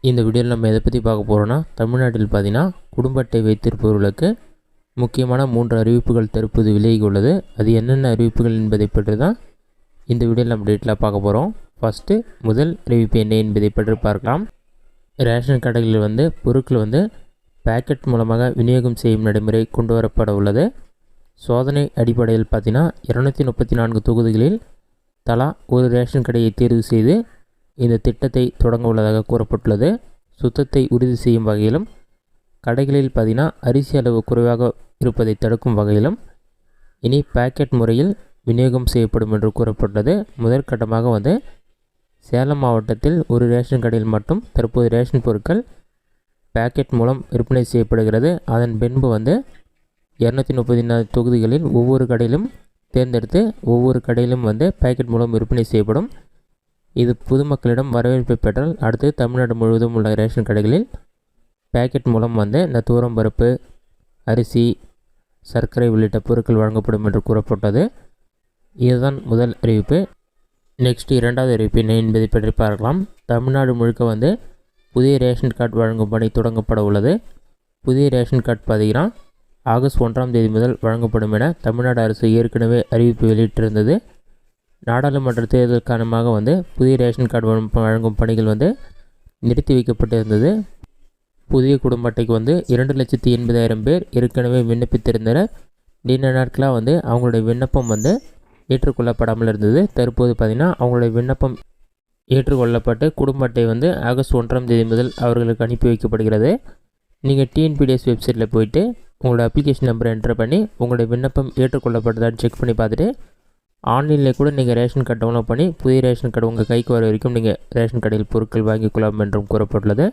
இந்த வீடியோவில் நம்ம எதை பற்றி பார்க்க போகிறோன்னா, தமிழ்நாட்டில் பார்த்தீங்கன்னா குடும்ப அட்டை வைத்திருப்பவர்களுக்கு முக்கியமான 3 அறிவிப்புகள் தற்போது விலகி உள்ளது. அது என்னென்ன அறிவிப்புகள் என்பதை பற்றி தான் இந்த வீடியோவில் நம்ம டீட்டெயிலாக பார்க்க போகிறோம். ஃபஸ்ட்டு முதல் அறிவிப்பு என்ன என்பதை பற்றி பார்க்கலாம். ரேஷன் கடைகளில் பொருட்கள் பேக்கெட் மூலமாக விநியோகம் செய்யும் நடைமுறை கொண்டு வரப்பட உள்ளது. சோதனை அடிப்படையில் பார்த்தீங்கன்னா 234 தொகுதிகளில் தலா ஒரு ரேஷன் கடையை தேர்வு செய்து இந்த திட்டத்தை தொடங்க உள்ளதாக கூறப்பட்டுள்ளது. சுத்தத்தை உறுதி செய்யும் வகையிலும், கடைகளில் பார்த்தீங்கன்னா அரிசி அளவு குறைவாக இருப்பதை தடுக்கும் வகையிலும் இனி பேக்கெட் முறையில் விநியோகம் செய்யப்படும் என்று கூறப்பட்டுள்ளது. முதற்கட்டமாக சேலம் மாவட்டத்தில் ஒரு ரேஷன் கடையில் மட்டும் தற்போது ரேஷன் பொருட்கள் பேக்கெட் மூலம் விற்பனை செய்யப்படுகிறது. அதன் பின்பு 234 தொகுதிகளில் ஒவ்வொரு கடையிலும் தேர்ந்தெடுத்து ஒவ்வொரு கடையிலும் பேக்கெட் மூலம் விற்பனை செய்யப்படும். இது பொதுமக்களிடம் வரவேற்பை பெற்றால் அடுத்து தமிழ்நாடு முழுவதும் உள்ள ரேஷன் கடைகளில் பேக்கெட் மூலம் இந்த தூரம் பருப்பு, அரிசி, சர்க்கரை உள்ளிட்ட பொருட்கள் வழங்கப்படும் என்று கூறப்பட்டது. இதுதான் முதல் அறிவிப்பு. நெக்ஸ்ட் இரண்டாவது அறிவிப்பு என்ன என்பதை பற்றி பார்க்கலாம். தமிழ்நாடு முழுக்க புதிய ரேஷன் கார்டு வழங்கும் பணி தொடங்கப்பட உள்ளது. புதிய ரேஷன் கார்டு பார்த்தீங்கன்னா ஆகஸ்ட் 1ஆம் தேதி முதல் வழங்கப்படும் என தமிழ்நாடு அரசு ஏற்கனவே அறிவிப்பு வெளியிட்டிருந்தது. நாடாளுமன்ற தேர்தல் காரணமாக புதிய ரேஷன் கார்டு வழங்கும் பணிகள் நிறுத்தி வைக்கப்பட்டிருந்தது. புதிய குடும்ப அட்டைக்கு 2,80,000 பேர் ஏற்கனவே விண்ணப்பித்திருந்தனர். நீண்ட நாட்களாக அவங்களுடைய விண்ணப்பம் ஏற்றுக்கொள்ளப்படாமல் இருந்தது. தற்போது பார்த்திங்கன்னா அவங்களுடைய விண்ணப்பம் ஏற்றுக்கொள்ளப்பட்டு குடும்ப அட்டை ஆகஸ்ட் 1ஆம் தேதி முதல் அவர்களுக்கு அனுப்பி வைக்கப்படுகிறது. நீங்கள் டிஎன்பிடிஎஸ் வெப்சைட்டில் போய்ட்டு உங்களோட அப்ளிகேஷன் நம்பரை என்டர் பண்ணி உங்களுடைய விண்ணப்பம் ஏற்றுக்கொள்ளப்பட்டதான்னு செக் பண்ணி பார்த்துட்டு ஆன்லைனில் கூட நீங்கள் ரேஷன் கார்டு டவுன்லோட் பண்ணி புதிய ரேஷன் கார்டு உங்கள் கைக்கு வர வரைக்கும் நீங்கள் ரேஷன் கடையில் பொருட்கள் வாங்கிக்கொள்ளலாம் என்றும் கூறப்பட்டுள்ளது.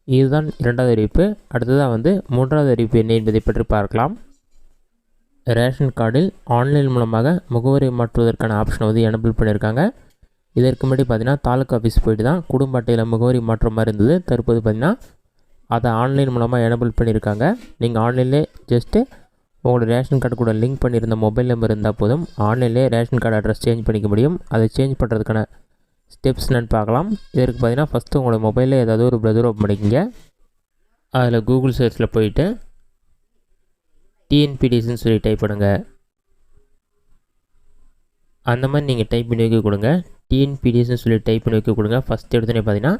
இதுதான் இரண்டாவது அறிவிப்பு. அடுத்ததாக மூன்றாவது அறிவிப்பு என்ன என்பதை பற்றி பார்க்கலாம். ரேஷன் கார்டில் ஆன்லைன் மூலமாக முகவரி மாற்றுவதற்கான ஆப்ஷனை எனபிள் பண்ணியிருக்காங்க. இதற்கு முன்னாடி பார்த்தீங்கன்னா தாலுக்கா ஆஃபீஸ் போய்ட்டு தான் குடும்ப அட்டையில் முகவரி மாற்ற மாதிரி இருந்தது. தற்போது பார்த்திங்கன்னா அதை ஆன்லைன் மூலமாக எனபிள் பண்ணியிருக்காங்க. நீங்கள் ஆன்லைன்லேயே ஜஸ்ட்டு உங்களோட ரேஷன் கார்டு கூட லிங்க் பண்ணியிருந்த மொபைல் நம்பர் இருந்தால் போதும், ஆன்லைன்லேயே ரேஷன் கார்டு அட்ரஸ் சேஞ்ச் பண்ணிக்க முடியும். அதை சேஞ்ச் பண்ணுறதுக்கான ஸ்டெப்ஸ் என்னென்னு பார்க்கலாம். இதற்கு பார்த்தீங்கன்னா ஃபஸ்ட்டு உங்களோட மொபைலில் ஏதாவது ஒரு ப்ரௌசர் ஓப்பன் பண்ணிக்கோங்க. அதில் கூகுள் சர்ச்சில் போயிட்டு டிஎன்பிடிஎஸ்ன்னு சொல்லி டைப் பண்ணுங்கள். அந்த மாதிரி நீங்கள் டைப் பண்ணி வைக்க கொடுங்க. டிஎன்பிடிஎஸ்ன்னு சொல்லி டைப் பண்ணி வைக்க கொடுங்க. ஃபஸ்ட் எடுத்தோன்னே பார்த்தீங்கன்னா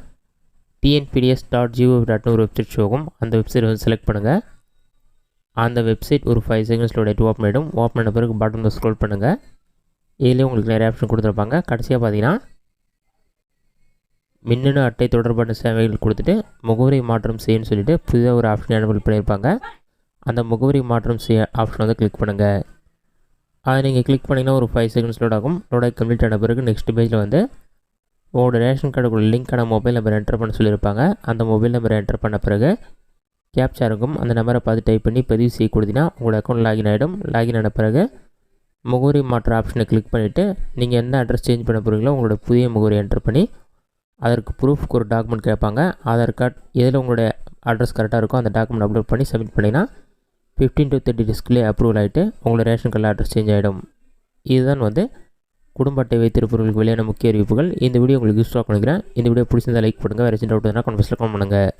tnpds.gov.in ஒரு வெப்சைட் ஷோகும். அந்த வெப்சைட் செலக்ட் பண்ணுங்கள். அந்த வெப்சைட் ஒரு 5 செகண்ட்ஸோட ஓப்பன் ஆகிடும். ஓப்பன் பண்ண பிறகு பாட்டமில் ஸ்க்ரோல் பண்ணுங்கள். இதுலேயே உங்களுக்கு நிறைய ஆப்ஷன் கொடுத்துருப்பாங்க. கடைசியாக பார்த்தீங்கன்னா மின்னணு அட்டை தொடர்பான சேவைகள் கொடுத்துட்டு முகவரி மாற்றம் செய்யணும்னு சொல்லிட்டு புதிதாக ஒரு ஆப்ஷன் எனபிள் பண்ணியிருப்பாங்க. அந்த முகவரி மாற்றம் செய்ய ஆப்ஷன் கிளிக் பண்ணுங்கள். அதை நீங்கள் கிளிக் பண்ணிங்கன்னா ஒரு 5 செகண்ட்ஸ் லோட் ஆகும். லோடாகி கம்ப்ளீட் ஆன பிறகு நெக்ஸ்ட் பேஜில் உங்களோட ரேஷன் கார்டுக்குள்ள லிங்க்கான மொபைல் நம்பர் என்டர் பண்ண சொல்லியிருப்பாங்க. அந்த மொபைல் நம்பரை என்டர் பண்ண பிறகு கேப்சா இருக்கும். அந்த நம்பரை பார்த்து டைப் பண்ணி பதிவு செய்ய கொடுத்தீங்கன்னா உங்களோட அக்கௌண்ட் லாகின் ஆகிடும். லாகின் ஆன பிறகு முகவரி மாற்ற ஆப்ஷனை கிளிக் பண்ணிவிட்டு நீங்கள் எந்த அட்ரஸ் சேஞ்ச் பண்ண போகிறீங்களோ உங்களோட புதிய முகவரி என்டர் பண்ணி அதற்கு ப்ரூஃப்க்கு ஒரு டாக்குமெண்ட் கேட்பாங்க. ஆதார் கார்டு எதில் உங்களுடைய அட்ரஸ் கரெக்டாக இருக்கும் அந்த டாக்குமெண்ட் அப்லோட் பண்ணி சப்மிட் பண்ணிங்கன்னா 15 to 30 டேஸ்க்குள்ளே அப்ரூவல் ஆகிட்டு உங்களோட ரேஷன் கார்டில் அட்ரஸ் சேஞ்ச் ஆகிடும். இதுதான் குடும்ப அட்டை வைத்திருப்பவர்களுக்கு வெளியான முக்கிய அறிவிப்புகள். இந்த வீடியோ உங்களுக்கு யூஸ்ஃபுல்லாக நினைக்கிறேன். இந்த வீடியோ பிடிச்சிருந்தால் லைக் பண்ணுங்கள். வேறு சின்ன டவுட் இருந்தால் கமெண்ட்ஸில் கமெண்ட் பண்ணுங்கள்.